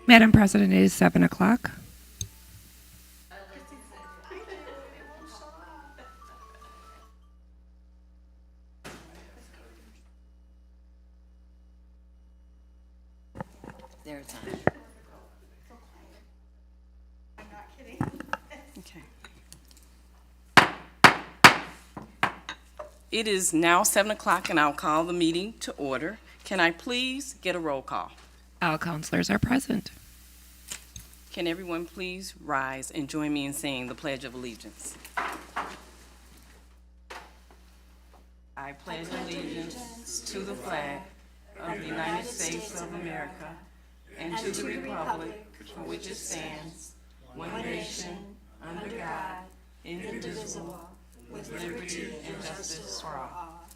Madam President, it is 7 o'clock. There it's on. I'm not kidding. Okay. It is now 7 o'clock, and I'll call the meeting to order. Can I please get a roll call? All councilors are present. Can everyone please rise and join me in saying the Pledge of Allegiance? I pledge allegiance to the flag of the United States of America and to the republic for which it stands, one nation, under God, indivisible, with liberty and justice for all.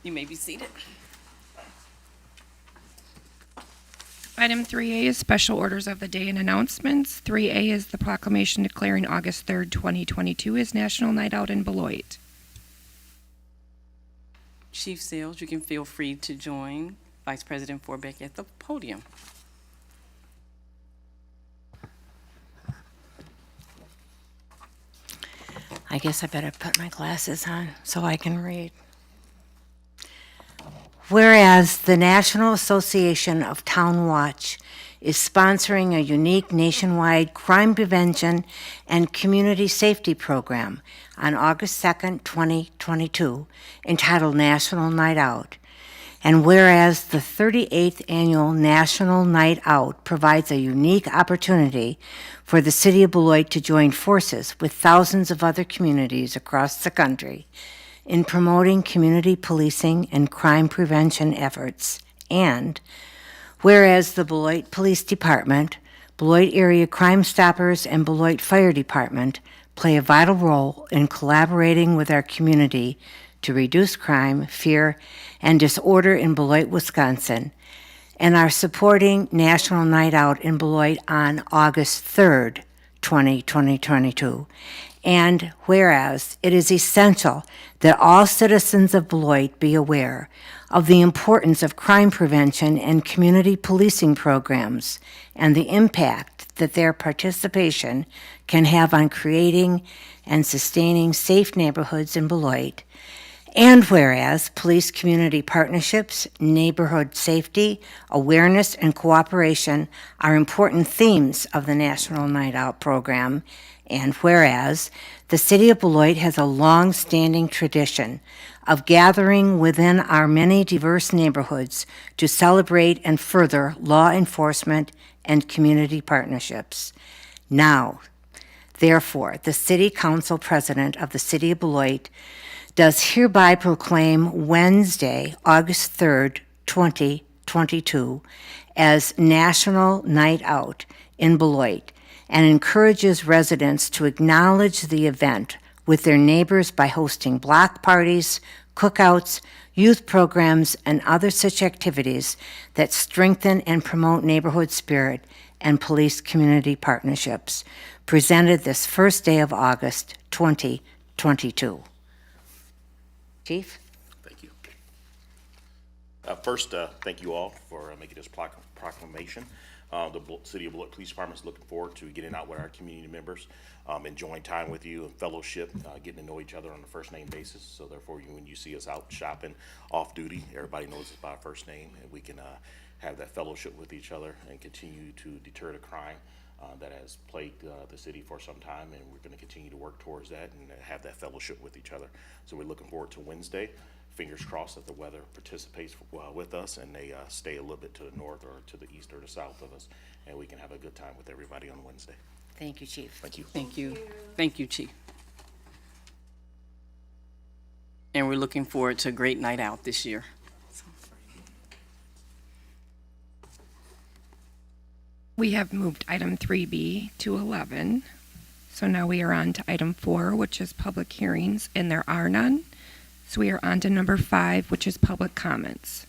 You may be seated. Item 3A is special orders of the day and announcements. 3A is the proclamation declaring August 3rd, 2022 as National Night Out in Beloit. Chief Sales, you can feel free to join Vice President Forbeck at the podium. I guess I better put my glasses on so I can read. Whereas the National Association of Town Watch is sponsoring a unique nationwide crime prevention and community safety program on August 2nd, 2022, entitled National Night Out. And whereas the 38th Annual National Night Out provides a unique opportunity for the City of Beloit to join forces with thousands of other communities across the country in promoting community policing and crime prevention efforts. And whereas the Beloit Police Department, Beloit Area Crime Stoppers, and Beloit Fire Department play a vital role in collaborating with our community to reduce crime, fear, and disorder in Beloit, Wisconsin, and are supporting National Night Out in Beloit on August 3rd, 2022. And whereas it is essential that all citizens of Beloit be aware of the importance of crime prevention and community policing programs and the impact that their participation can have on creating and sustaining safe neighborhoods in Beloit. And whereas police community partnerships, neighborhood safety, awareness, and cooperation are important themes of the National Night Out program. And whereas the City of Beloit has a long-standing tradition of gathering within our many diverse neighborhoods to celebrate and further law enforcement and community partnerships. Now, therefore, the City Council President of the City of Beloit does hereby proclaim Wednesday, August 3rd, 2022, as National Night Out in Beloit, and encourages residents to acknowledge the event with their neighbors by hosting block parties, cookouts, youth programs, and other such activities that strengthen and promote neighborhood spirit and police community partnerships. Presented this first day of August, 2022. Chief? Thank you. First, thank you all for making this proclamation. The City of Beloit Police Department is looking forward to getting out with our community members, enjoying time with you and fellowship, getting to know each other on a first name basis. So therefore, when you see us out shopping off duty, everybody knows us by our first name, and we can have that fellowship with each other and continue to deter the crime that has plagued the city for some time, and we're going to continue to work towards that and have that fellowship with each other. So we're looking forward to Wednesday. Fingers crossed that the weather participates with us and they stay a little bit to the north or to the east or the south of us, and we can have a good time with everybody on Wednesday. Thank you, Chief. Thank you. Thank you. Thank you, Chief. And we're looking forward to a great night out this year. We have moved item 3B to 11. So now we are on to item 4, which is public hearings, and there are none. So we are on to number 5, which is public comments.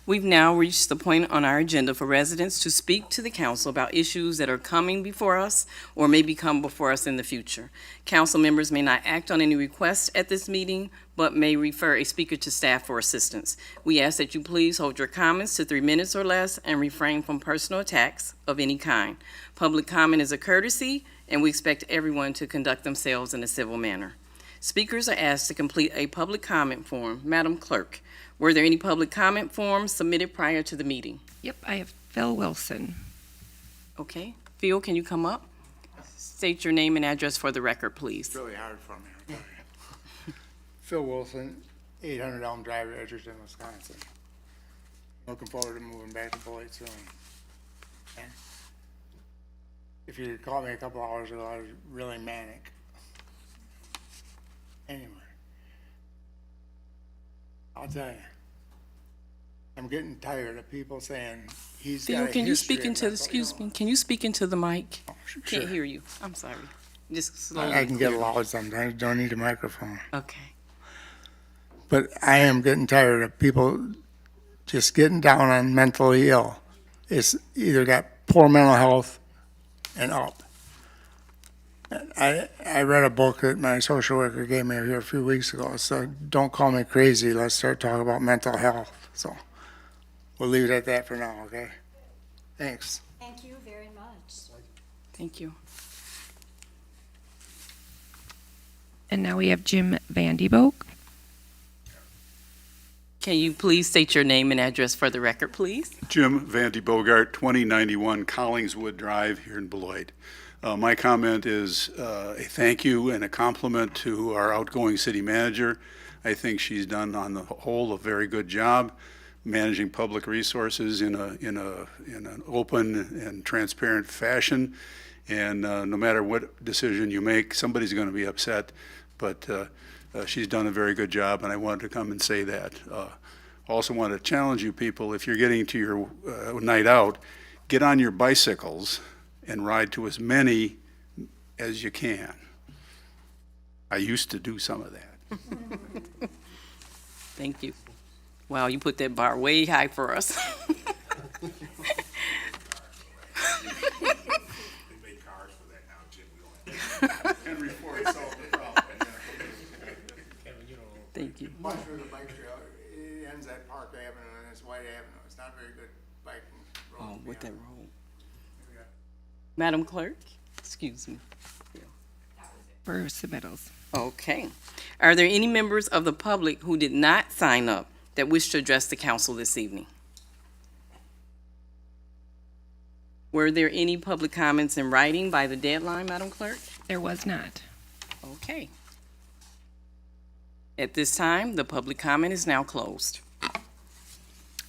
We've now reached the point on our agenda for residents to speak to the council about issues that are coming before us or may become before us in the future. Council members may not act on any requests at this meeting, but may refer a speaker to staff for assistance. We ask that you please hold your comments to 3 minutes or less and refrain from personal attacks of any kind. Public comment is a courtesy, and we expect everyone to conduct themselves in a civil manner. Speakers are asked to complete a public comment form. Madam Clerk, were there any public comment forms submitted prior to the meeting? Yep, I have Phil Wilson. Okay. Phil, can you come up? State your name and address for the record, please. Really hard for me. I'll tell you. Phil Wilson, 800 Elm Drive, Edgerton, Wisconsin. Looking forward to moving back to Beloit soon. Okay? If you called me a couple hours ago, I was really manic. Anyway, I'll tell you, I'm getting tired of people saying he's got Phil, a can you history speak of into the, mental excuse me, illness. can you speak into the mic? Sure. Can't hear you. I'm sorry. Just slowly. I can get loud sometimes, don't need a microphone. Okay. But I am getting tired of people just getting down on mentally ill. It's either got poor mental health and up. I read a book that my social worker gave me here a few weeks ago. So don't call me crazy. Let's start talking about mental health. So we'll leave it at that for now, okay? Thanks. Thank you very much. Thank you. And now we have Jim Vandyboek. Can you please state your name and address for the record, please? Jim Vandy Bogart, 2091 Collingswood Drive here in Beloit. My comment is a thank you and a compliment to our outgoing city manager. I think she's done on the whole a very good job managing public resources in an open and transparent fashion. And no matter what decision you make, somebody's going to be upset, but she's done a very good job, and I wanted to come and say that. Also want to challenge you people, if you're getting to your night out, get on your bicycles and ride to as many as you can. I used to do some of that. Thank you. Wow, you put that bar way high for us. They make cars for that now, Jim. We don't have Henry Ford solved the problem. Thank you. Much for the bike trail. It ends at Park Avenue and it's White Avenue. It's not very good biking road. Oh, with yeah. that roll. Madam Clerk, excuse me. For submittals. Okay. Are there any members of the public who did not sign up that wish to address the council this evening? Were there any public comments in writing by the deadline, Madam Clerk? There was not. Okay. At this time, the public comment is now closed.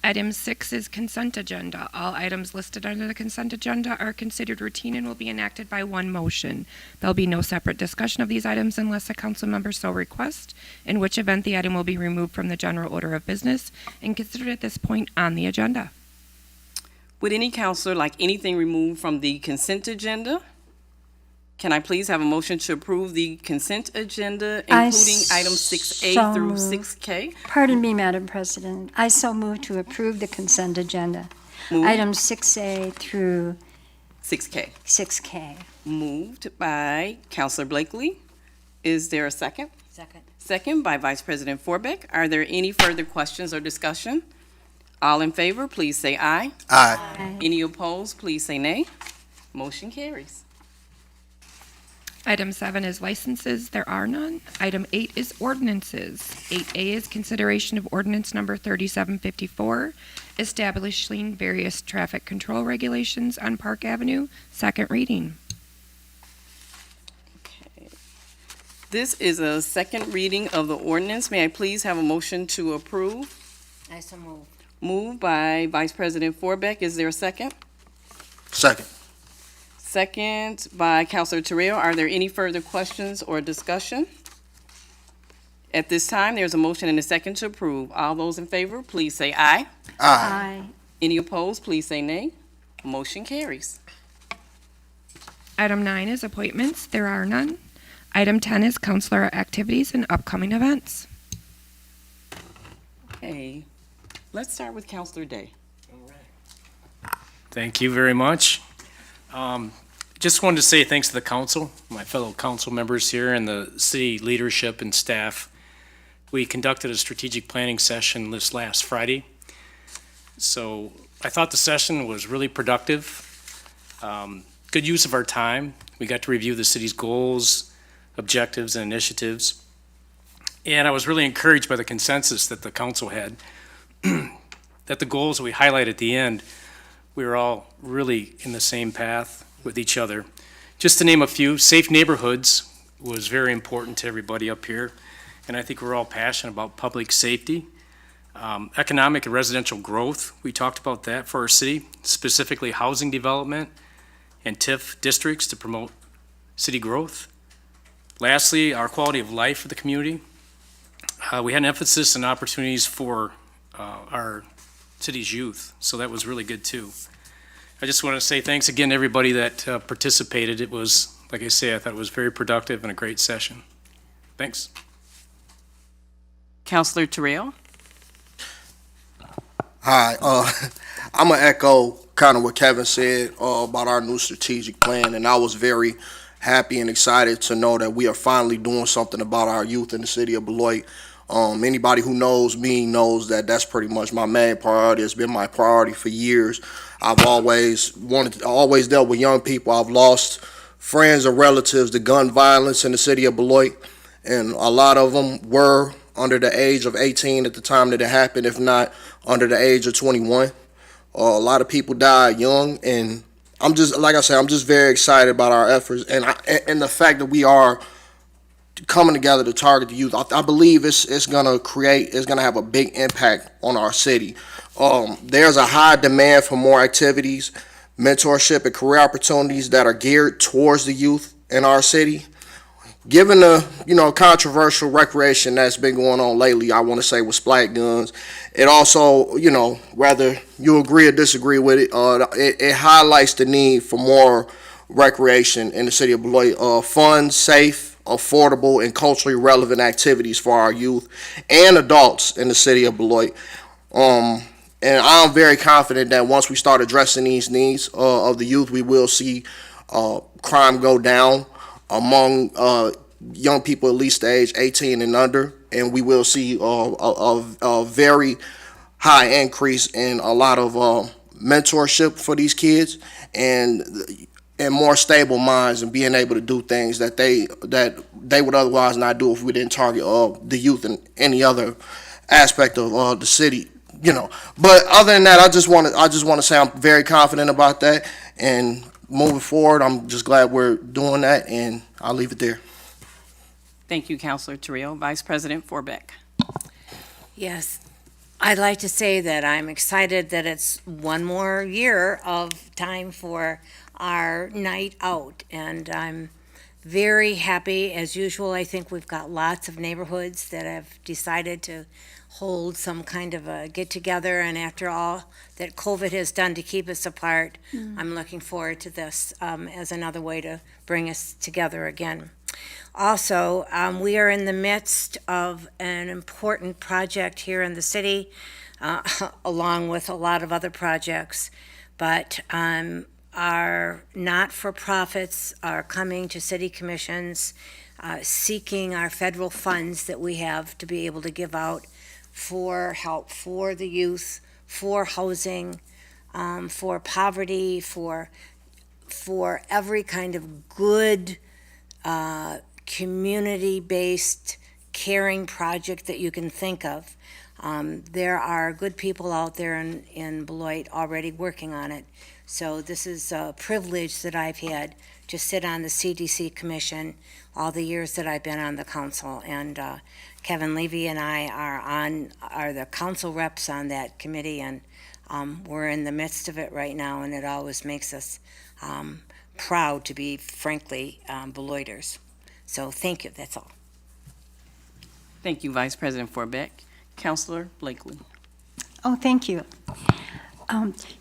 Item 6 is consent agenda. All items listed under the consent agenda are considered routine and will be enacted by one motion. There'll be no separate discussion of these items unless a council member so requests, in which event the item will be removed from the general order of business and considered at this point on the agenda. Would any counselor like anything removed from the consent agenda? Can I please have a motion to approve the consent agenda, I including items 6A so through move. 6K? Pardon me, Madam President. I so move to approve the consent agenda. Moved. Items 6A through 6K. 6K. Moved by Counselor Blakely. Is there a second? Second. Second by Vice President Forbeck. Are there any further questions or discussion? All in favor, please say aye. Aye. Any opposed, please say nay. Motion carries. Item 7 is licenses. There are none. Item 8 is ordinances. 8A is consideration of ordinance number 3754, establishing various traffic control regulations on Park Avenue, second reading. Okay. This is a second reading of the ordinance. May I please have a motion to approve? I so move. Moved by Vice President Forbeck. Is there a second? Second. Second by Counselor Terrell. Are there any further questions or discussion? At this time, there's a motion and a second to approve. All those in favor, please say aye. Aye. Any opposed, please say nay. Motion carries. Item 9 is appointments. There are none. Item 10 is counselor activities and upcoming events. Okay. Let's start with Counselor Day. Thank you very much. Just wanted to say thanks to the council, my fellow council members here, and the city leadership and staff. We conducted a strategic planning session this last Friday. So I thought the session was really productive. Good use of our time. We got to review the city's goals, objectives, and initiatives. And I was really encouraged by the consensus that the council had, that the goals we highlight at the end, we were all really in the same path with each other. Just to name a few, safe neighborhoods was very important to everybody up here, and I think we're all passionate about public safety. Economic and residential growth, we talked about that for our city, specifically housing development and TIF districts to promote city growth. Lastly, our quality of life for the community. We had an emphasis on opportunities for our city's youth, so that was really good too. I just want to say thanks again to everybody that participated. It was, like I say, I thought it was very productive and a great session. Thanks. Counselor Terrell? Hi, I'm gonna echo kind of what Kevin said about our new strategic plan, and I was very happy and excited to know that we are finally doing something about our youth in the city of Beloit. Anybody who knows me knows that that's pretty much my main priority. It's been my priority for years. I've always dealt with young people. I've lost friends or relatives to gun violence in the city of Beloit, and a lot of them were under the age of 18 at the time that it happened, if not under the age of 21. A lot of people died young, and I'm just, like I said, I'm just very excited about our efforts and the fact that we are coming together to target the youth. I believe it's gonna have a big impact on our city. There's a high demand for more activities, mentorship, and career opportunities that are geared towards the youth in our city. Given the controversial recreation that's been going on lately, I want to say with splat guns, it also, whether you agree or disagree with it, it highlights the need for more recreation in the city of Beloit. Fun, safe, affordable, and culturally relevant activities for our youth and adults in the city of Beloit. And I'm very confident that once we start addressing these needs of the youth, we will see crime go down among young people at least age 18 and under, and we will see a very high increase in a lot of mentorship for these kids and more stable minds and being able to do things that they would otherwise not do if we didn't target the youth in any other aspect of the city. But other than that, I just want to say I'm very confident about that, and moving forward, I'm just glad we're doing that, and I'll leave it there. Thank you, Counselor Terrell. Vice President Forbeck. Yes, I'd like to say that I'm excited that it's one more year of time for our night out, and I'm very happy. As usual, I think we've got lots of neighborhoods that have decided to hold some kind of a get-together, and after all that COVID has done to keep us apart, I'm looking forward to this as another way to bring us together again. Also, we are in the midst of an important project here in the city, along with a lot of other projects, but our not-for-profits are coming to city commissions, seeking our federal funds that we have to be able to give out for help for the youth, for housing, for poverty, for every kind of good community-based caring project that you can think of. There are good people out there in Beloit already working on it. So this is a privilege that I've had to sit on the CDC Commission all the years that I've been on the council. And Kevin Levy and I are the council reps on that committee, and we're in the midst of it right now, and it always makes us proud to be, frankly, Beloiters. So thank you, that's all. Thank you, Vice President Forbeck. Counselor Blakely. Oh, thank you.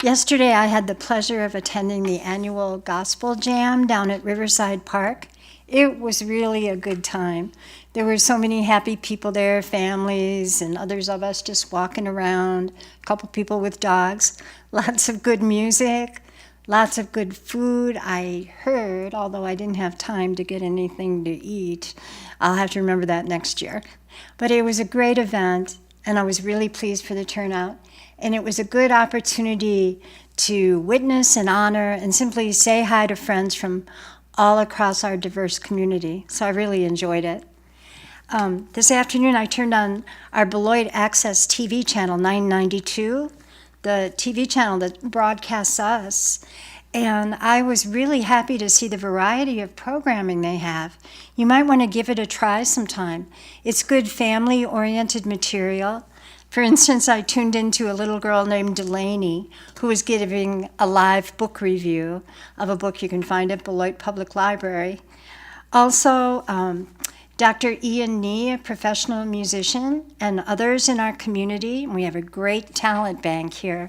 Yesterday, I had the pleasure of attending the annual Gospel Jam down at Riverside Park. It was really a good time. There were so many happy people there, families and others of us just walking around, a couple people with dogs, lots of good music, lots of good food. I heard, although I didn't have time to get anything to eat, I'll have to remember that next year. But it was a great event, and I was really pleased for the turnout. And it was a good opportunity to witness and honor and simply say hi to friends from all across our diverse community. So I really enjoyed it. This afternoon, I turned on our Beloit Access TV channel 992, the TV channel that broadcasts us, and I was really happy to see the variety of programming they have. You might want to give it a try sometime. It's good family-oriented material. For instance, I tuned into a little girl named Delaney who was giving a live book review of a book you can find at Beloit Public Library. Also, Dr. Ian Nee, a professional musician, and others in our community, and we have a great talent bank here,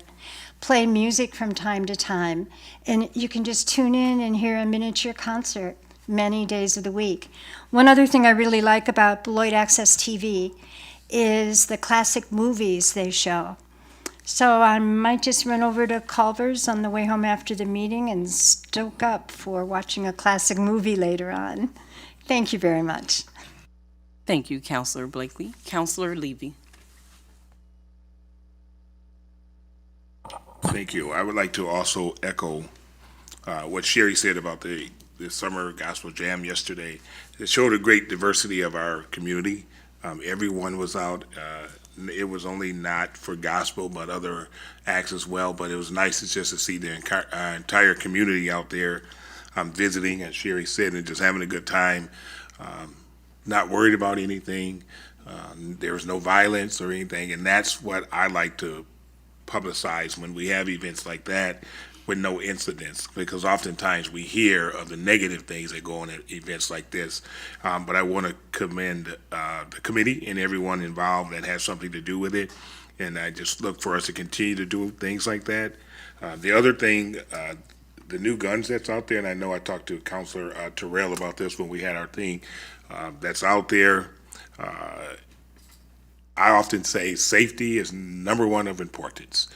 play music from time to time. And you can just tune in and hear a miniature concert many days of the week. One other thing I really like about Beloit Access TV is the classic movies they show. So I might just run over to Culver's on the way home after the meeting and stoke up for watching a classic movie later on. Thank you very much. Thank you, Councilor Blakely. Councilor Levy. Thank you. I would like to also echo what Sherry said about the summer gospel jam yesterday. It showed a great diversity of our community. Everyone was out. It was only not for gospel, but other acts as well. But it was nice just to see the entire community out there visiting, as Sherry said, and just having a good time. Not worried about anything. There was no violence or anything, and that's what I like to publicize when we have events like that with no incidents, because oftentimes we hear of the negative things that go on at events like this. But I want to commend the committee and everyone involved that has something to do with it, and I just look for us to continue to do things like that. The other thing, the new guns that's out there, and I know I talked to Councilor Terrell about this when we had our thing, that's out there. I often say safety is number one of importance.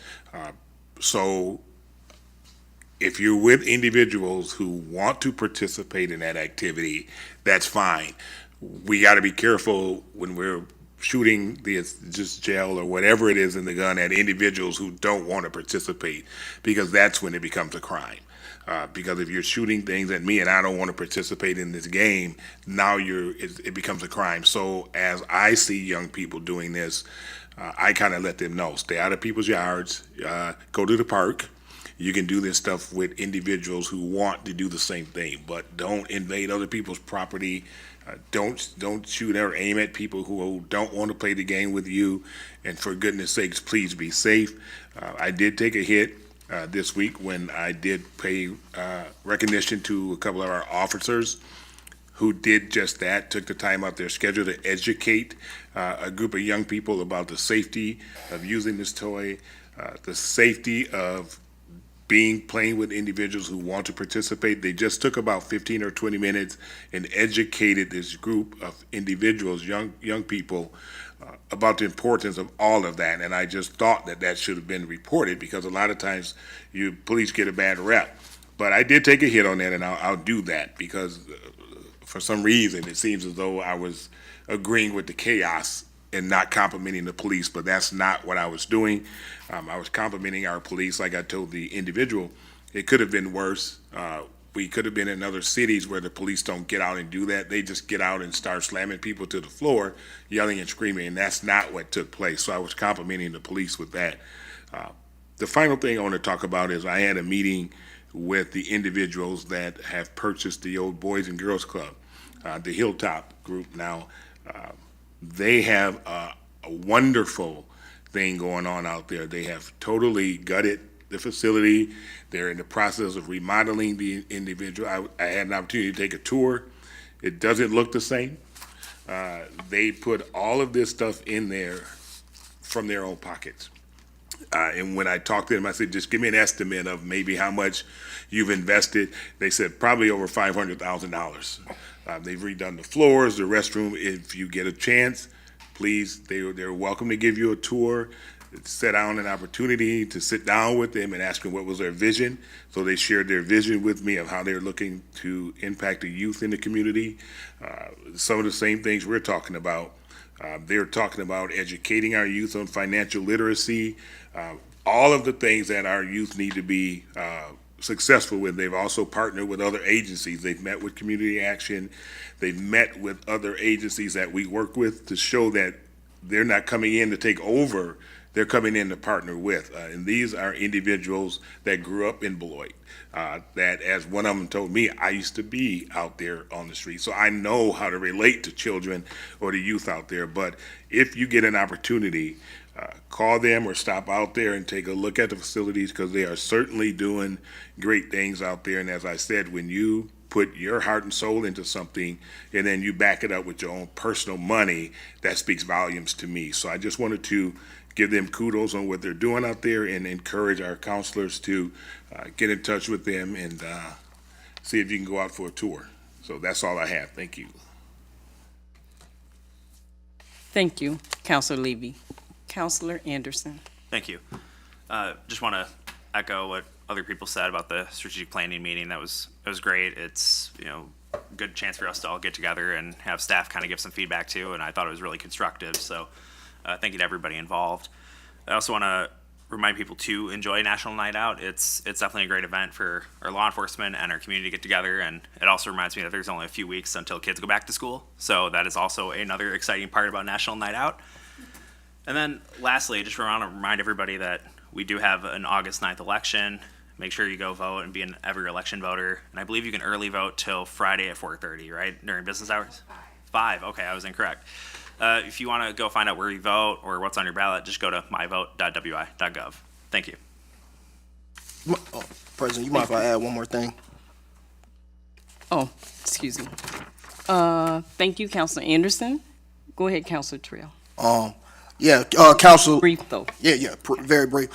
So if you're with individuals who want to participate in that activity, that's fine. We got to be careful when we're shooting the just gel or whatever it is in the gun at individuals who don't want to participate, because that's when it becomes a crime. Because if you're shooting things at me and I don't want to participate in this game, now it becomes a crime. So as I see young people doing this, I kind of let them know, stay out of people's yards, go to the park. You can do this stuff with individuals who want to do the same thing, but don't invade other people's property. Don't shoot or aim at people who don't want to play the game with you. And for goodness sakes, please be safe. I did take a hit this week when I did pay recognition to a couple of our officers who did just that, took the time out their schedule to educate a group of young people about the safety of using this toy, the safety of playing with individuals who want to participate. They just took about 15 or 20 minutes and educated this group of individuals, young people, about the importance of all of that. And I just thought that should have been reported, because a lot of times police get a bad rep. But I did take a hit on that, and I'll do that, because for some reason it seems as though I was agreeing with the chaos and not complimenting the police, but that's not what I was doing. I was complimenting our police. Like I told the individual, it could have been worse. We could have been in other cities where the police don't get out and do that. They just get out and start slamming people to the floor, yelling and screaming, and that's not what took place. So I was complimenting the police with that. The final thing I want to talk about is I had a meeting with the individuals that have purchased the old Boys and Girls Club, the Hilltop group now. They have a wonderful thing going on out there. They have totally gutted the facility. They're in the process of remodeling the individual. I had an opportunity to take a tour. It doesn't look the same. They put all of this stuff in there from their own pockets. And when I talked to them, I said, just give me an estimate of maybe how much you've invested. They said probably over $500,000. They've redone the floors, the restroom. If you get a chance, please, they're welcome to give you a tour, set down an opportunity to sit down with them and ask them what was their vision. So they shared their vision with me of how they're looking to impact the youth in the community. Some of the same things we're talking about. They're talking about educating our youth on financial literacy, all of the things that our youth need to be successful with. They've also partnered with other agencies. They've met with Community Action. They've met with other agencies that we work with to show that they're not coming in to take over, they're coming in to partner with. And these are individuals that grew up in Beloit, that, as one of them told me, I used to be out there on the street, so I know how to relate to children or the youth out there. But if you get an opportunity, call them or stop out there and take a look at the facilities, because they are certainly doing great things out there. And as I said, when you put your heart and soul into something and then you back it up with your own personal money, that speaks volumes to me. So I just wanted to give them kudos on what they're doing out there and encourage our counselors to get in touch with them and see if you can go out for a tour. So that's all I have. Thank you. Thank you, Councilor Levy. Councilor Anderson. Thank you. Just want to echo what other people said about the strategic planning meeting. It was great. It's, a good chance for us to all get together and have staff kind of give some feedback too, and I thought it was really constructive. So thank you to everybody involved. I also want to remind people to enjoy National Night Out. It's definitely a great event for our law enforcement and our community to get together, and it also reminds me that there's only a few weeks until kids go back to school. So that is also another exciting part about National Night Out. And then lastly, just want to remind everybody that we do have an August 9th election. Make sure you go vote and be an every election voter. And I believe you can early vote till Friday at 4:30, right? During business hours? 5. Okay, I was incorrect. If you want to go find out where you vote or what's on your ballot, just go to myvote.wi.gov. Thank you. President, you mind if I add one more thing? Oh, excuse me. Thank you, Councilor Anderson. Go ahead, Councilor Trill. Council. Brief though. Very brief.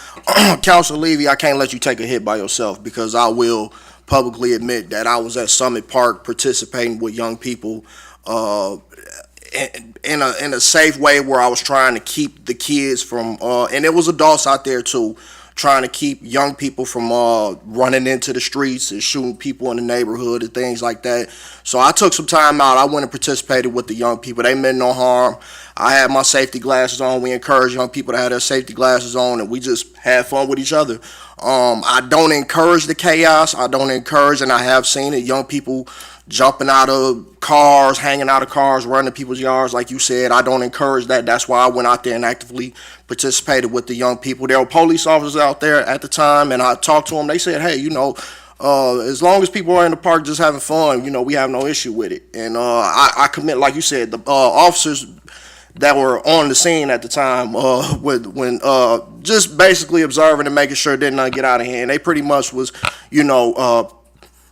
Councilor Levy, I can't let you take a hit by yourself, because I will publicly admit that I was at Summit Park participating with young people in a safe way, where I was trying to keep the kids from, and there was adults out there too, trying to keep young people from running into the streets and shooting people in the neighborhood and things like that. So I took some time out. I went and participated with the young people. They meant no harm. I had my safety glasses on. We encourage young people to have their safety glasses on, and we just had fun with each other. I don't encourage the chaos. I don't encourage, and I have seen it, young people jumping out of cars, hanging out of cars, running people's yards, like you said. I don't encourage that. That's why I went out there and actively participated with the young people. There were police officers out there at the time, and I talked to them. They said, hey, as long as people are in the park just having fun, we have no issue with it. And I commit, like you said, the officers that were on the scene at the time, when just basically observing and making sure it did not get out of hand. They pretty much was,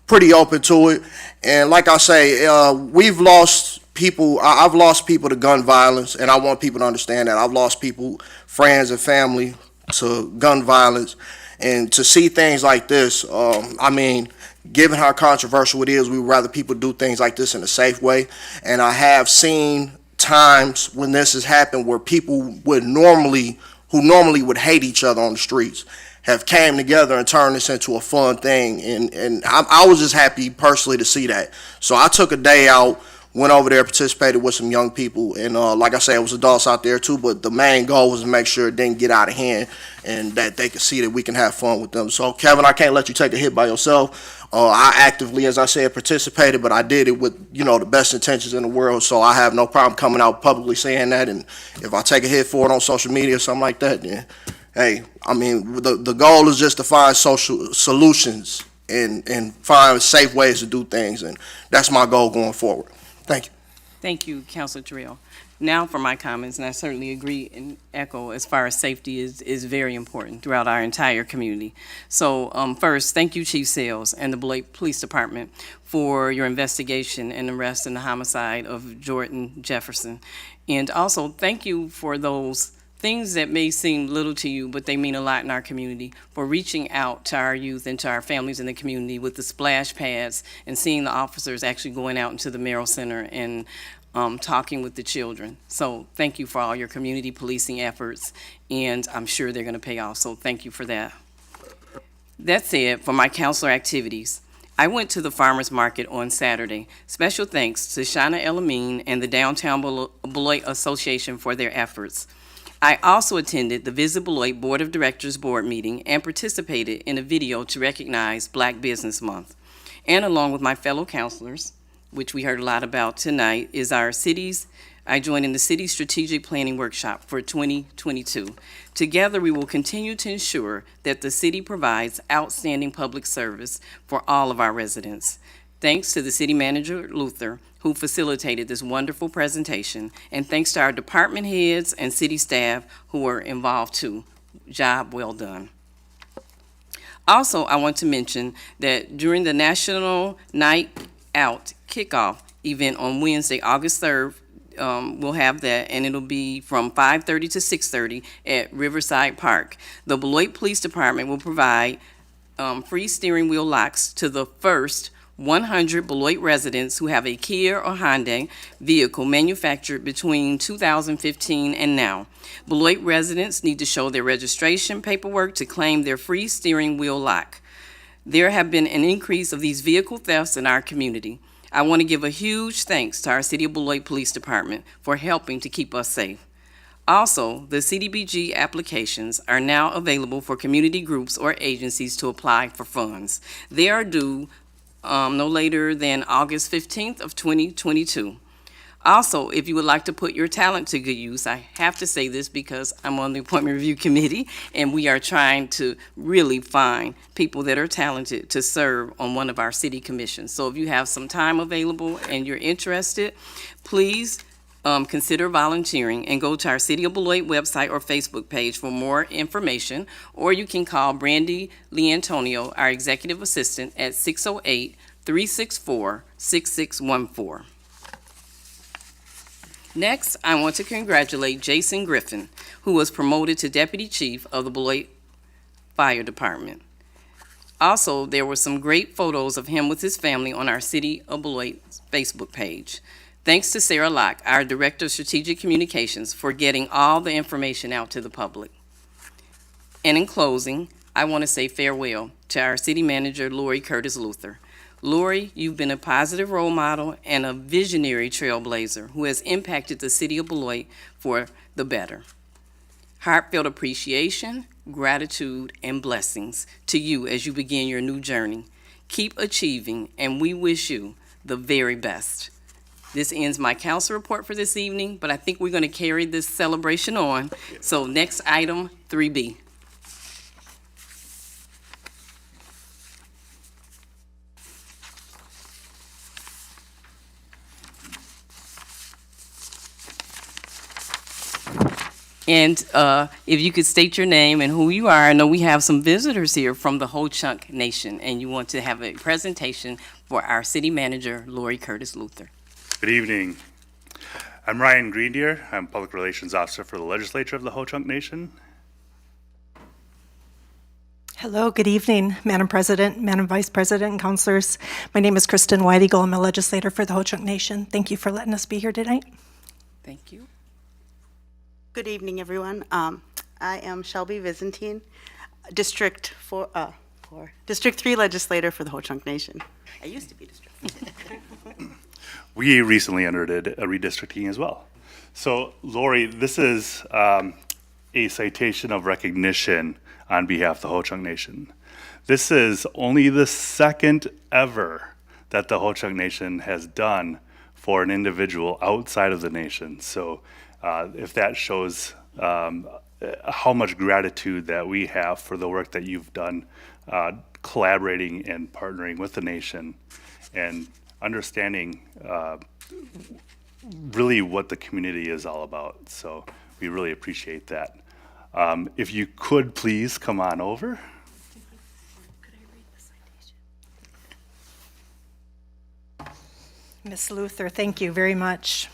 pretty open to it. And like I say, we've lost people. I've lost people to gun violence, and I want people to understand that. I've lost people, friends and family, to gun violence. And to see things like this, given how controversial it is, we would rather people do things like this in a safe way. And I have seen times when this has happened where people who normally would hate each other on the streets have came together and turned this into a fun thing. And I was just happy personally to see that. So I took a day out, went over there, participated with some young people, and like I said, it was adults out there too, but the main goal was to make sure it didn't get out of hand and that they could see that we can have fun with them. So Kevin, I can't let you take a hit by yourself. I actively, as I said, participated, but I did it with, the best intentions in the world, so I have no problem coming out publicly saying that. And if I take a hit for it on social media or something like that, then, hey, the goal is just to find social solutions and find safe ways to do things, and that's my goal going forward. Thank you. Thank you, Councilor Trill. Now for my comments, and I certainly agree and echo as far as safety is very important throughout our entire community. So first, thank you, Chief Sales and the Beloit Police Department for your investigation and arrest in the homicide of Jordan Jefferson. And also, thank you for those things that may seem little to you, but they mean a lot in our community, for reaching out to our youth and to our families in the community with the splash pads and seeing the officers actually going out into the Merrill Center and talking with the children. So thank you for all your community policing efforts, and I'm sure they're going to pay off, so thank you for that. That said, for my counselor activities, I went to the farmers market on Saturday. Special thanks to Shauna Elamine and the Downtown Beloit Association for their efforts. I also attended the Visit Beloit Board of Directors Board meeting and participated in a video to recognize Black Business Month. And along with my fellow counselors, which we heard a lot about tonight, I joined in the city's strategic planning workshop for 2022. Together, we will continue to ensure that the city provides outstanding public service for all of our residents. Thanks to the city manager, Luther, who facilitated this wonderful presentation, and thanks to our department heads and city staff who were involved too. Job well done. Also, I want to mention that during the National Night Out kickoff event on Wednesday, August 3rd, we'll have that, and it'll be from 5:30 to 6:30 at Riverside Park. The Beloit Police Department will provide free steering wheel locks to the first 100 Beloit residents who have a Kia or Hyundai vehicle manufactured between 2015 and now. Beloit residents need to show their registration paperwork to claim their free steering wheel lock. There have been an increase of these vehicle thefts in our community. I want to give a huge thanks to our City of Beloit Police Department for helping to keep us safe. Also, the CDBG applications are now available for community groups or agencies to apply for funds. They are due no later than August 15th of 2022. Also, if you would like to put your talent to good use, I have to say this because I'm on the Appointment Review Committee, and we are trying to really find people that are talented to serve on one of our city commissions. So if you have some time available and you're interested, please consider volunteering and go to our City of Beloit website or Facebook page for more information, or you can call Brandy Leantonio, our Executive Assistant, at 608-364-6614. Next, I want to congratulate Jason Griffin, who was promoted to Deputy Chief of the Beloit Fire Department. Also, there were some great photos of him with his family on our City of Beloit Facebook page. Thanks to Sarah Locke, our Director of Strategic Communications, for getting all the information out to the public. And in closing, I want to say farewell to our City Manager, Lori Curtis Luther. Lori, you've been a positive role model and a visionary trailblazer who has impacted the City of Beloit for the better. Heartfelt appreciation, gratitude, and blessings to you as you begin your new journey. Keep achieving, and we wish you the very best. This ends my council report for this evening, but I think we're going to carry this celebration on. So next item, 3B. And if you could state your name and who you are. I know we have some visitors here from the Ho-Chunk Nation, and you want to have a presentation for our city manager, Lori Curtis Luther. Good evening. I'm Ryan Greendeer. I'm Public Relations Officer for the Legislature of the Ho-Chunk Nation. Hello, good evening, Madam President, Madam Vice President, and councilors. My name is Kristen White Eagle. I'm a legislator for the Ho-Chunk Nation. Thank you for letting us be here tonight. Thank you. Good evening, everyone. I am Shelby Byzantine, District 3 legislator for the Ho-Chunk Nation. I used to be District 4. We recently underdid a redistricting as well. So, Lori, this is a citation of recognition on behalf of the Ho-Chunk Nation. This is only the second ever that the Ho-Chunk Nation has done for an individual outside of the nation. So, if that shows how much gratitude that we have for the work that you've done, collaborating and partnering with the nation and understanding really what the community is all about. So we really appreciate that. If you could please come on over. Ms. Luther, thank you very much.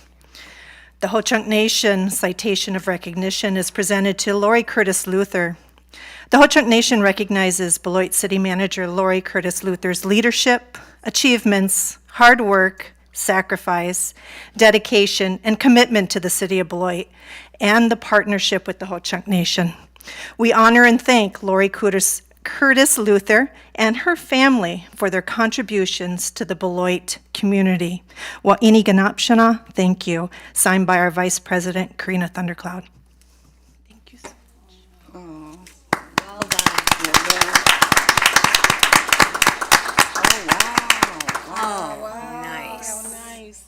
The Ho-Chunk Nation Citation of Recognition is presented to Lori Curtis Luther. The Ho-Chunk Nation recognizes Beloit City Manager Lori Curtis Luther's leadership, achievements, hard work, sacrifice, dedication, and commitment to the City of Beloit and the partnership with the Ho-Chunk Nation. We honor and thank Lori Curtis Luther and her family for their contributions to the Beloit community. Wa'ini Ganapshana, thank you. Signed by our Vice President, Karina Thundercloud. Thank you so much. Well done. Oh, wow. Nice. Nice.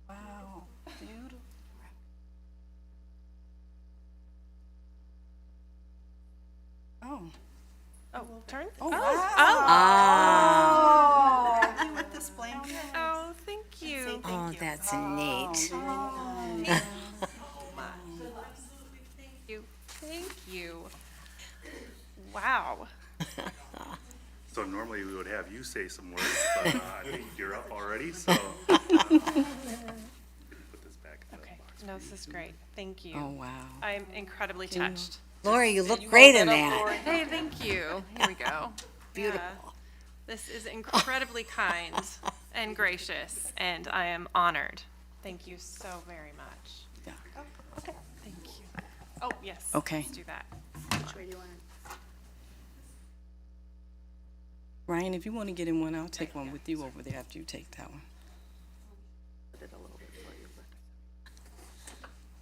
Wow. Beautiful. Oh. Oh, turn? Oh, wow. Oh, thank you. Oh, that's neat. Thank you. Wow. So normally we would have you say some words, but I think you're up already, so. Put this back in the Okay, box. no, this is great. Thank you. Oh, wow. I'm incredibly touched. Lori, you look great in Hold that. up, Lori. Hey, thank you. Here we go. Beautiful. Yeah. This is incredibly kind and gracious, and I am honored. Thank you so very much. Yeah. Oh, okay. Thank you. Oh, yes. Okay. Let's do that. Ryan, if you want to get in one, I'll take one with you over there after you take that one.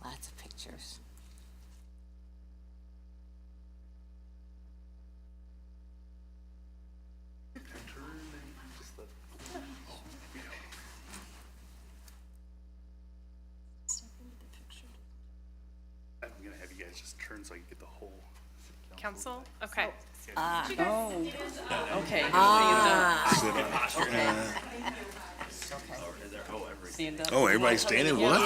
Lots of pictures. I'm gonna have you guys just turn so I can get the whole. Council? Okay. Oh, okay. Stand up. Oh, everybody standing, what?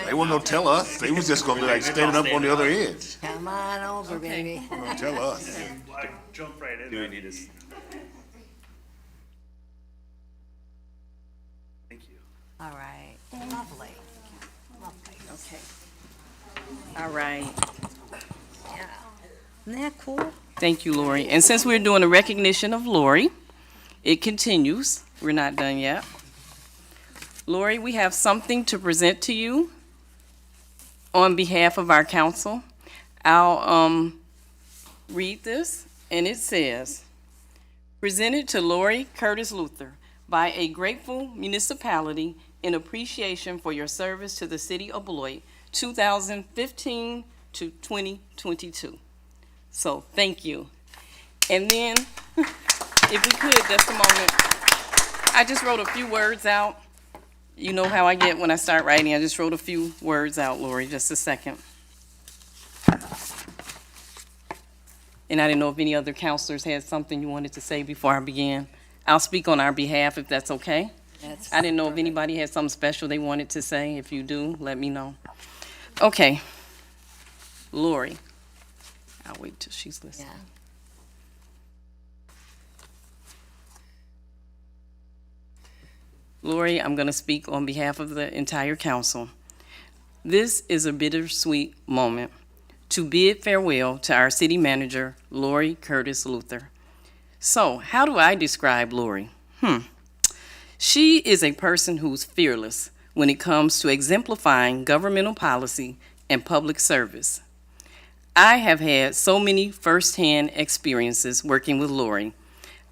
They wasn't gonna tell us, they was just gonna be like standing up on the other end. Come on over, baby. They gonna tell us. Jump right in. Do we need to? Thank you. All right. Lovely. Lovely. Okay. All right. Yeah. Isn't that cool? Thank you, Lori. And since we're doing a recognition of Lori, it continues. We're not done yet. Lori, we have something to present to you on behalf of our council. I'll read this, and it says, presented to Lori Curtis Luther by a grateful municipality in appreciation for your service to the city of Beloit, 2015 to 2022. So, thank you. And then, if we could, just a moment. I just wrote a few words out. You know how I get when I start writing. I just wrote a few words out, Lori, just a second. And I didn't know if any other counselors had something you wanted to say before I began. I'll speak on our behalf if that's okay. I didn't know if anybody had something special they wanted to say. If you do, let me know. Okay. Lori. I'll wait till she's listening. Yeah. Lori, I'm going to speak on behalf of the entire council. This is a bittersweet moment to bid farewell to our city manager, Lori Curtis Luther. So, how do I describe Lori? She is a person who's fearless when it comes to exemplifying governmental policy and public service. I have had so many firsthand experiences working with Lori,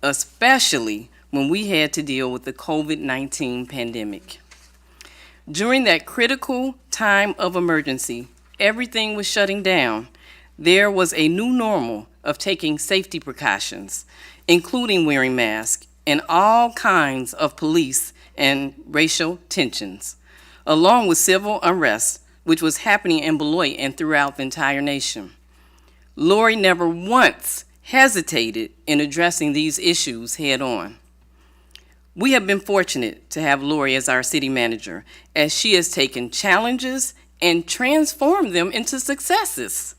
especially when we had to deal with the COVID-19 pandemic. During that critical time of emergency, everything was shutting down. There was a new normal of taking safety precautions, including wearing masks and all kinds of police and racial tensions, along with civil unrest, which was happening in Beloit and throughout the entire nation. Lori never once hesitated in addressing these issues head on. We have been fortunate to have Lori as our city manager, as she has taken challenges and transformed them into successes.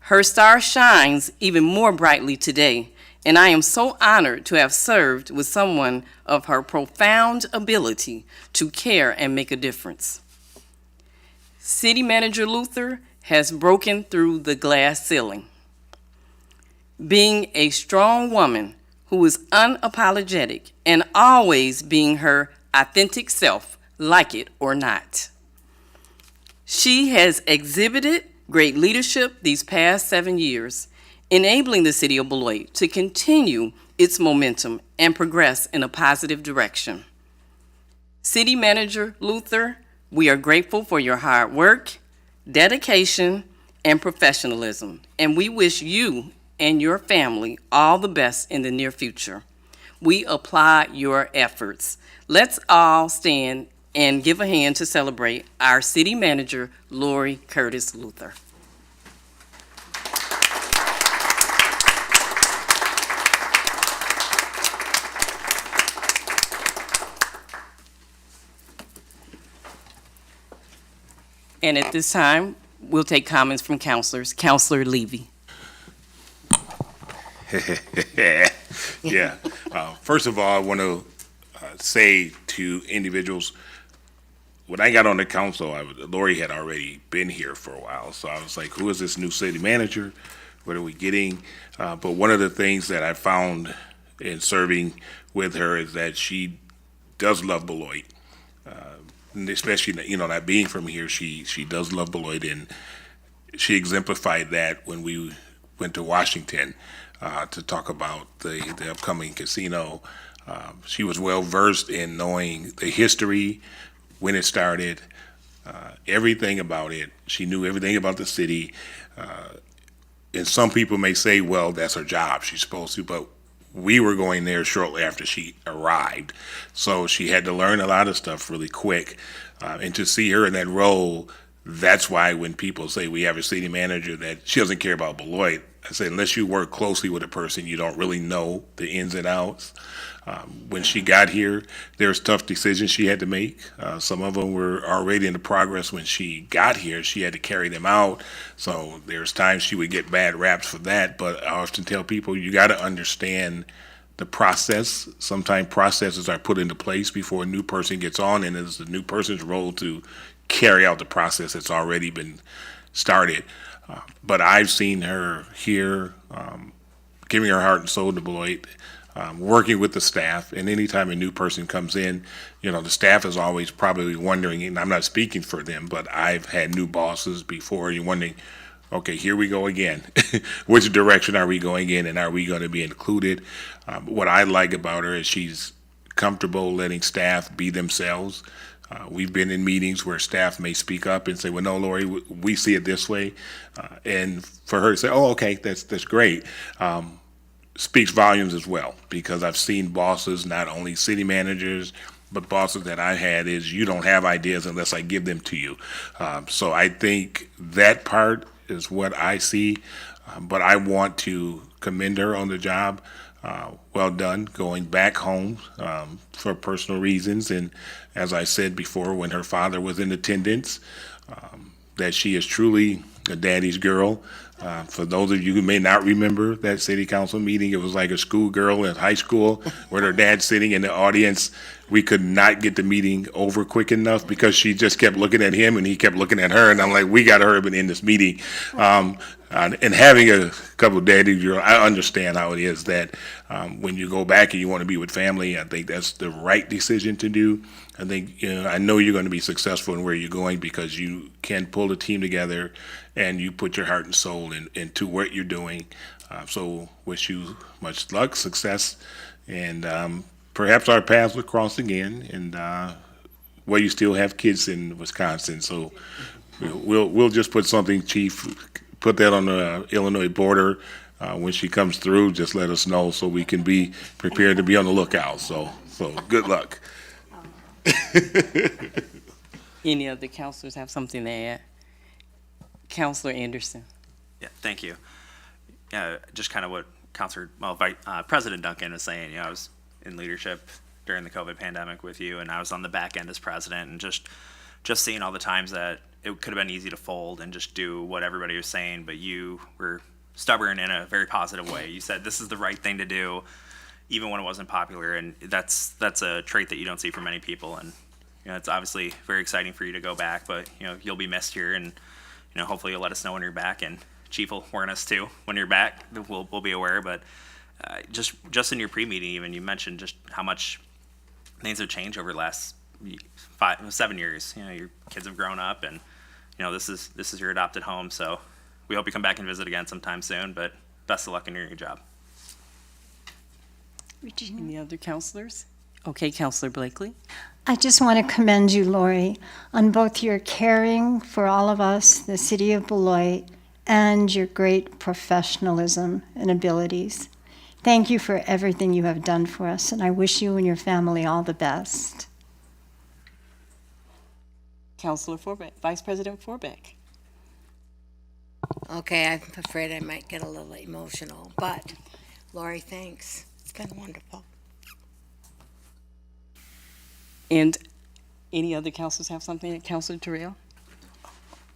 Her star shines even more brightly today, and I am so honored to have served with someone of her profound ability to care and make a difference. City Manager Luther has broken through the glass ceiling. Being a strong woman who is unapologetic and always being her authentic self, like it or not. She has exhibited great leadership these past 7 years, enabling the city of Beloit to continue its momentum and progress in a positive direction. City Manager Luther, we are grateful for your hard work, dedication, and professionalism, and we wish you and your family all the best in the near future. We applaud your efforts. Let's all stand and give a hand to celebrate our City Manager, Lori Curtis Luther. And at this time, we'll take comments from councilors. Councilor Levy. Yeah. First of all, I want to say to individuals, when I got on the council, Lori had already been here for a while. So I was like, who is this new city manager? What are we getting? But one of the things that I found in serving with her is that she does love Beloit. And especially, you know, not being from here, she does love Beloit, and she exemplified that when we went to Washington to talk about the upcoming casino. She was well versed in knowing the history, when it started, everything about it. She knew everything about the city. And some people may say, well, that's her job, she's supposed to, but we were going there shortly after she arrived. So she had to learn a lot of stuff really quick. And to see her in that role, that's why when people say we have a city manager that she doesn't care about Beloit, I say, unless you work closely with a person, you don't really know the ins and outs. When she got here, there's tough decisions she had to make. Some of them were already in the progress when she got here. She had to carry them out. So there's times she would get bad raps for that. But I often tell people, you got to understand the process. Sometimes processes are put into place before a new person gets on, and it's the new person's role to carry out the process that's already been started. But I've seen her here, giving her heart and soul to Beloit, working with the staff, and anytime a new person comes in, you know, the staff is always probably wondering, and I'm not speaking for them, but I've had new bosses before, you're wondering, okay, here we go again. Which direction are we going in, and are we going to be included? What I like about her is she's comfortable letting staff be themselves. We've been in meetings where staff may speak up and say, well, no, Lori, we see it this way. And for her to say, oh, okay, that's great, speaks volumes as well, because I've seen bosses, not only city managers, but bosses that I had is you don't have ideas unless I give them to you. So I think that part is what I see, but I want to commend her on the job. Well done, going back home for personal reasons. And as I said before, when her father was in attendance, that she is truly a daddy's girl. For those of you who may not remember that city council meeting, it was like a schoolgirl in high school with her dad sitting in the audience. We could not get the meeting over quick enough because she just kept looking at him and he kept looking at her. And I'm like, we got to hurry up and end this meeting. And having a couple of daddy girls, I understand how it is that when you go back and you want to be with family, I think that's the right decision to do. I think, you know, I know you're going to be successful in where you're going because you can pull a team together and you put your heart and soul into what you're doing. So wish you much luck, success, and perhaps our paths will cross again. And well, you still have kids in Wisconsin, so we'll just put something, Chief, put that on the Illinois border. When she comes through, just let us know so we can be prepared to be on the lookout. So good luck. Any of the councilors have something to add? Councilor Anderson. Yeah, thank you. Yeah, just kind of what President Duncan was saying. You know, I was in leadership during the COVID pandemic with you, and I was on the back end as president, and just seeing all the times that it could have been easy to fold and just do what everybody was saying, but you were stubborn in a very positive way. You said this is the right thing to do, even when it wasn't popular, and that's a trait that you don't see from many people. And it's obviously very exciting for you to go back, but, you'll be missed here, and, hopefully you'll let us know when you're back, and Chief will warn us too when you're back. We'll be aware, but just in your pre-meeting even, you mentioned just how much things have changed over the last 7 years. Your kids have grown up, and, this is your adopted home, so we hope you come back and visit again sometime soon, but best of luck in your new job. Regina? Any other counselors? Okay, Counselor Blakely. I just want to commend you, Lori, on both your caring for all of us, the city of Beloit, and your great professionalism and abilities. Thank you for everything you have done for us, and I wish you and your family all the best. Counselor Forbeck, Vice President Forbeck. Okay, I'm afraid I might get a little emotional, but Lori, thanks. It's been wonderful. And any other counselors have something? Counselor Terrell?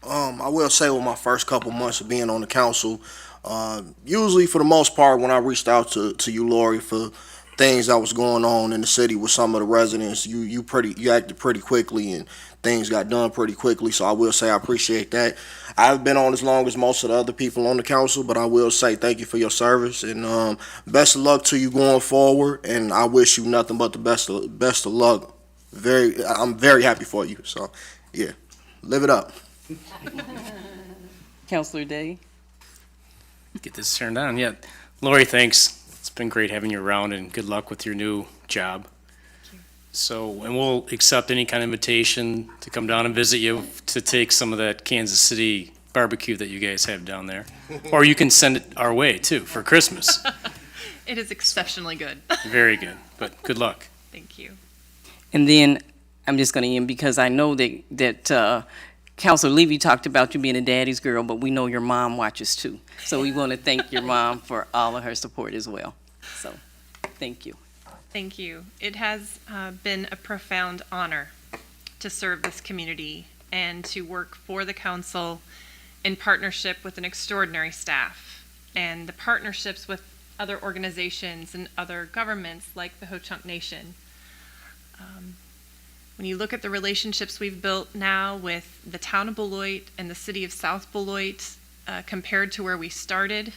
I will say with my first couple months of being on the council, usually for the most part when I reached out to you, Lori, for things that was going on in the city with some of the residents, you acted pretty quickly and things got done pretty quickly, so I will say I appreciate that. I haven't been on as long as most of the other people on the council, but I will say thank you for your service, and best of luck to you going forward, and I wish you nothing but the best of luck. I'm very happy for you, so yeah, live it up. Counselor Day? Get this turned on. Yeah. Lori, thanks. It's been great having you around, and good luck with your new job. So, and we'll accept any kind of invitation to come down and visit you to take some of that Kansas City barbecue that you guys have down there. Or you can send it our way too for Christmas. It is exceptionally good. Very good. But good luck. Thank you. And then I'm just going to end because I know that Counselor Levy talked about you being a daddy's girl, but we know your mom watches too. So we want to thank your mom for all of her support as well. So thank you. Thank you. It has been a profound honor to serve this community and to work for the council in partnership with an extraordinary staff, and the partnerships with other organizations and other governments like the Ho-Chunk Nation. When you look at the relationships we've built now with the town of Beloit and the city of South Beloit, compared to where we started,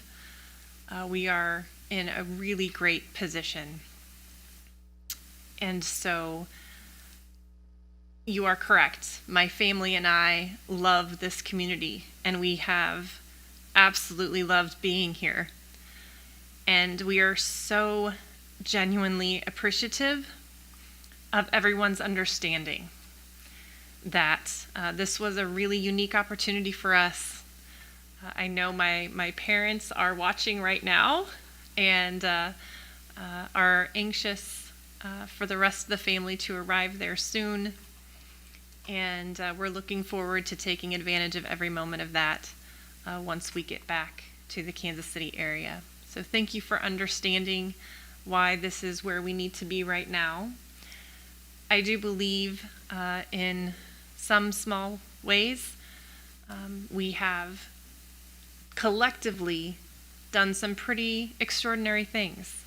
we are in a really great position. And so you are correct. My family and I love this community, and we have absolutely loved being here. And we are so genuinely appreciative of everyone's understanding that this was a really unique opportunity for us. I know my parents are watching right now and are anxious for the rest of the family to arrive there soon. And we're looking forward to taking advantage of every moment of that once we get back to the Kansas City area. So thank you for understanding why this is where we need to be right now. I do believe in some small ways we have collectively done some pretty extraordinary things.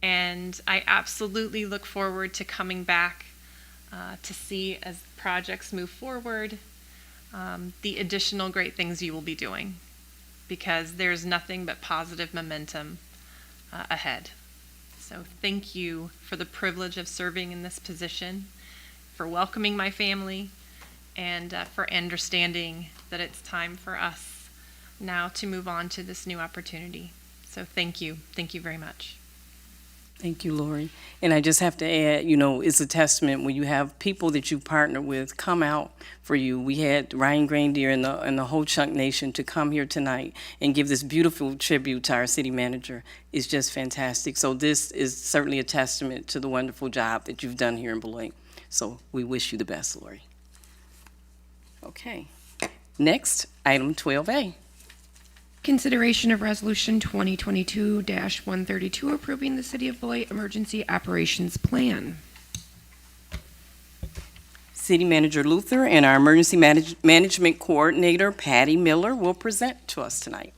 And I absolutely look forward to coming back to see, as projects move forward, the additional great things you will be doing, because there's nothing but positive momentum ahead. So thank you for the privilege of serving in this position, for welcoming my family, and for understanding that it's time for us now to move on to this new opportunity. So thank you. Thank you very much. Thank you, Lori. And I just have to add, it's a testament when you have people that you partner with come out for you. We had Ryan Grandier and the Ho-Chunk Nation to come here tonight and give this beautiful tribute to our city manager. It's just fantastic. So this is certainly a testament to the wonderful job that you've done here in Beloit. So we wish you the best, Lori. Okay. Next, item 12A. Consideration of Resolution 2022-132 approving the City of Beloit Emergency Operations Plan. City Manager Luther and our Emergency Management Coordinator, Patty Miller, will present to us tonight.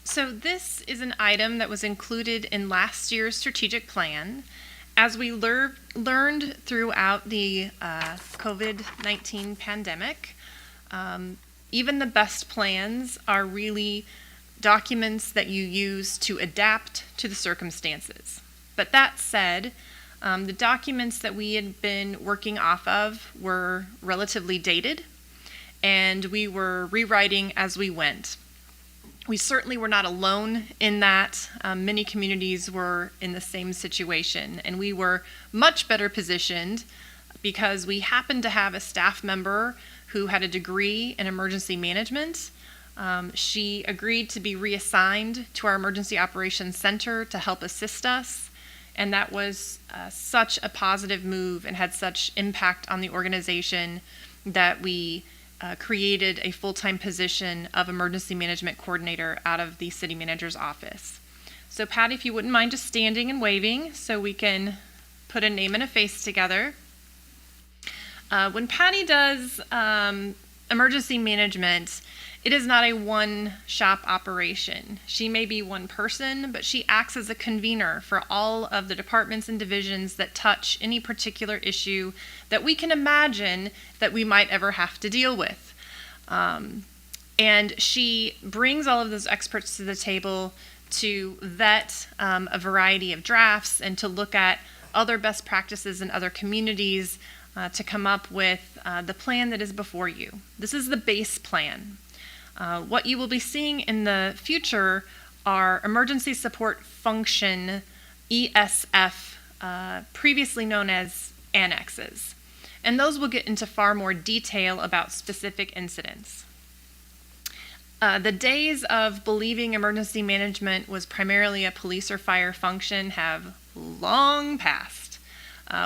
So this is an item that was included in last year's strategic plan, As we learned throughout the COVID-19 pandemic, even the best plans are really documents that you use to adapt to the circumstances. But that said, the documents that we had been working off of were relatively dated, and we were rewriting as we went. We certainly were not alone in that. Many communities were in the same situation, and we were much better positioned because we happened to have a staff member who had a degree in emergency management. She agreed to be reassigned to our Emergency Operations Center to help assist us, and that was such a positive move and had such impact on the organization that we created a full-time position of Emergency Management Coordinator out of the City Manager's office. So Patty, if you wouldn't mind just standing and waving so we can put a name and a face together. When Patty does emergency management, it is not a one-shop operation. She may be one person, but she acts as a convener for all of the departments and divisions that touch any particular issue that we can imagine that we might ever have to deal with. And she brings all of those experts to the table to vet a variety of drafts and to look at other best practices in other communities to come up with the plan that is before you. This is the base plan. What you will be seeing in the future are Emergency Support Function, ESF, previously known as annexes. And those will get into far more detail about specific incidents. The days of believing emergency management was primarily a police or fire function have long passed.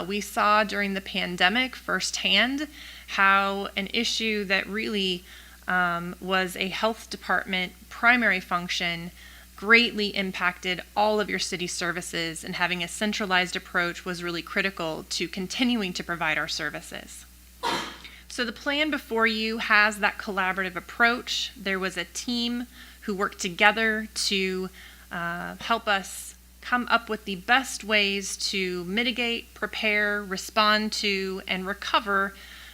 We saw during the pandemic firsthand how an issue that really was a health department primary function greatly impacted all of your city services, and having a centralized approach was really critical to continuing to provide our services. So the plan before you has that collaborative approach. There was a team who worked together to help us come up with the best ways to mitigate, prepare, respond to, and recover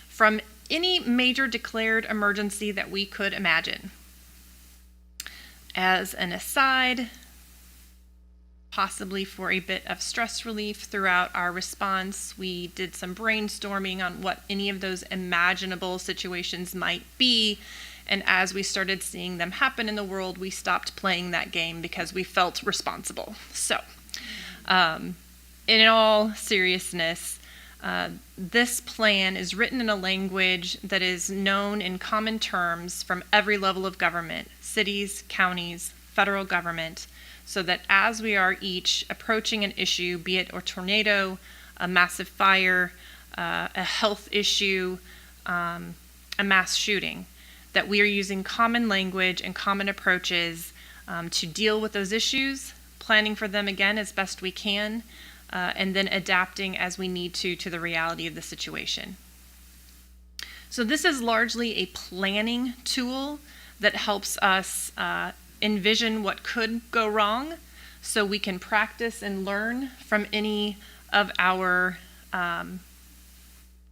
from any major declared emergency that we could imagine. As an aside, possibly for a bit of stress relief throughout our response, we did some brainstorming on what any of those imaginable situations might be, and as we started seeing them happen in the world, we stopped playing that game because we felt responsible. So, in all seriousness, this plan is written in a language that is known in common terms from every level of government, cities, counties, federal government, so that as we are each approaching an issue, be it a tornado, a massive fire, a health issue, a mass shooting, that we are using common language and common approaches to deal with those issues, planning for them again as best we can, and then adapting as we need to the reality of the situation. So this is largely a planning tool that helps us envision what could go wrong so we can practice and learn from any of our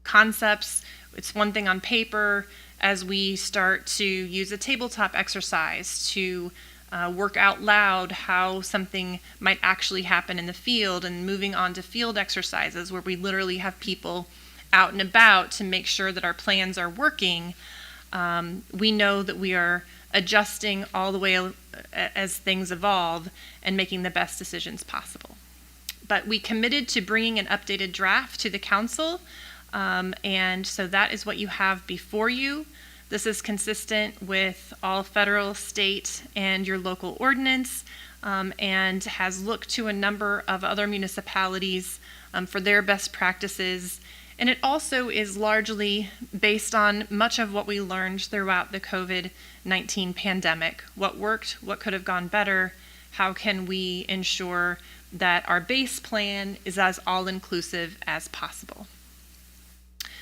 concepts. It's one thing on paper as we start to use a tabletop exercise to work out loud how something might actually happen in the field, and moving on to field exercises where we literally have people out and about to make sure that our plans are working. We know that we are adjusting all the way as things evolve and making the best decisions possible. But we committed to bringing an updated draft to the council, and so that is what you have before you. This is consistent with all federal, state, and your local ordinance, and has looked to a number of other municipalities for their best practices. And it also is largely based on much of what we learned throughout the COVID-19 pandemic. What worked, what could have gone better, how can we ensure that our base plan is as all-inclusive as possible.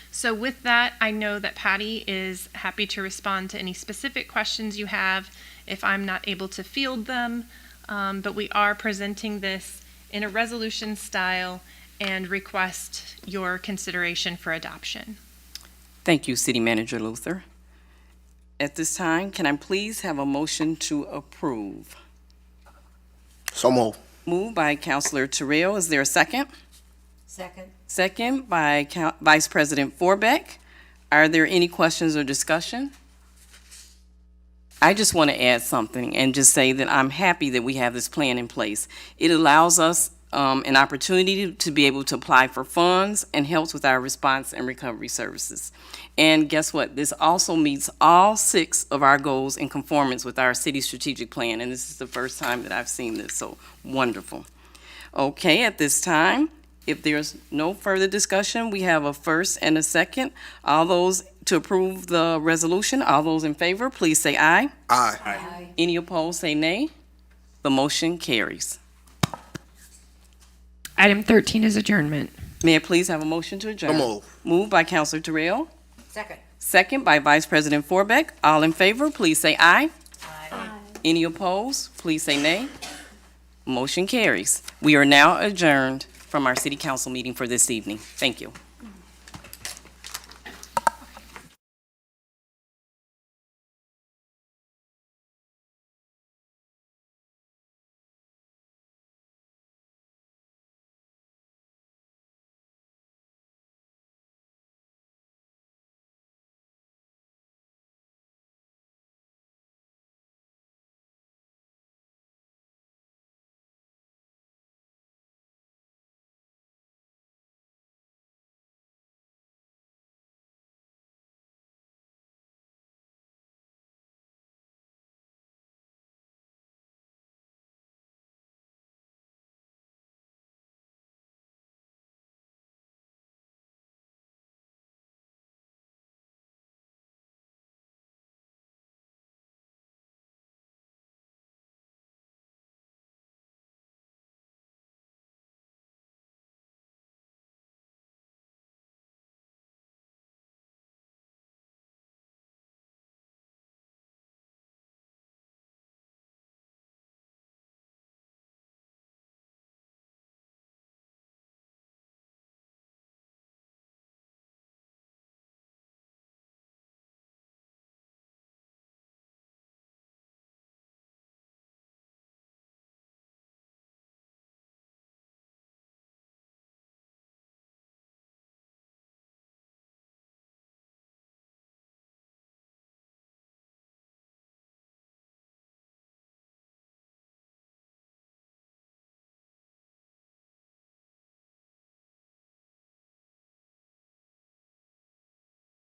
So with that, I know that Patty is happy to respond to any specific questions you have if I'm not able to field them, but we are presenting this in a resolution style and request your consideration for adoption. Thank you, City Manager Luther. At this time, can I please have a motion to approve? So move. Moved by Councilor Terrell. Is there a second? Second. Second by Vice President Forbeck. Are there any questions or discussion? I just want to add something and just say that I'm happy that we have this plan in place. It allows us an opportunity to be able to apply for funds and helps with our response and recovery services. And guess what? This also meets all 6 of our goals in conformance with our city strategic plan, and this is the first time that I've seen this, so wonderful. Okay, at this time, if there's no further discussion, we have a first and a second. All those to approve the resolution, all those in favor, please say aye. Aye. Any opposed, say nay. The motion carries. Item 13 is adjournment. May I please have a motion to adjourn? So move. Moved by Councilor Terrell, Second. second by Vice President Forbeck. All in favor, please say aye. Aye. Any opposed, please say nay. Motion carries. We are now adjourned from our city council meeting for this evening. Thank you.